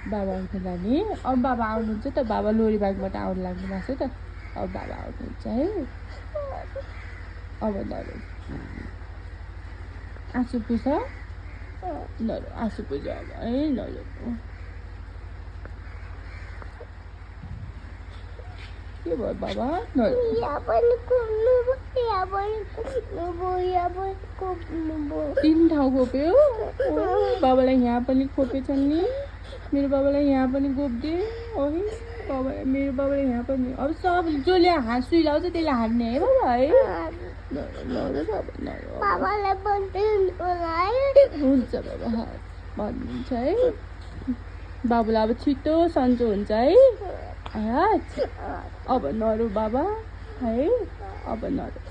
बाबा आउँछ लाने अब बाबा आउनुहुन्छ त बाबा लोरी बागबाट आउनु लाग्नु भएको छ त अब बाबा आउनुहुन्छ है अब नरो आँसु पुछ नरो आँसु पुछ अब है नरो के भयो बाबा नरो तीन ठाउँ खोप्यो बाबालाई यहाँ पनि खोपेछन् नि मेरो बाबालाई यहाँ पनि गोप्दे है बाबा मेरो बाबालाई यहाँ पनि अब सब जसले हात सुइलाउँछ त्यसले हान्ने है बाबा है हुन्छ बाबा भन्नुहुन्छ है बाबुलाई अब छिटो सन्चो हुन्छ है अब नरो बाबा है अब नरो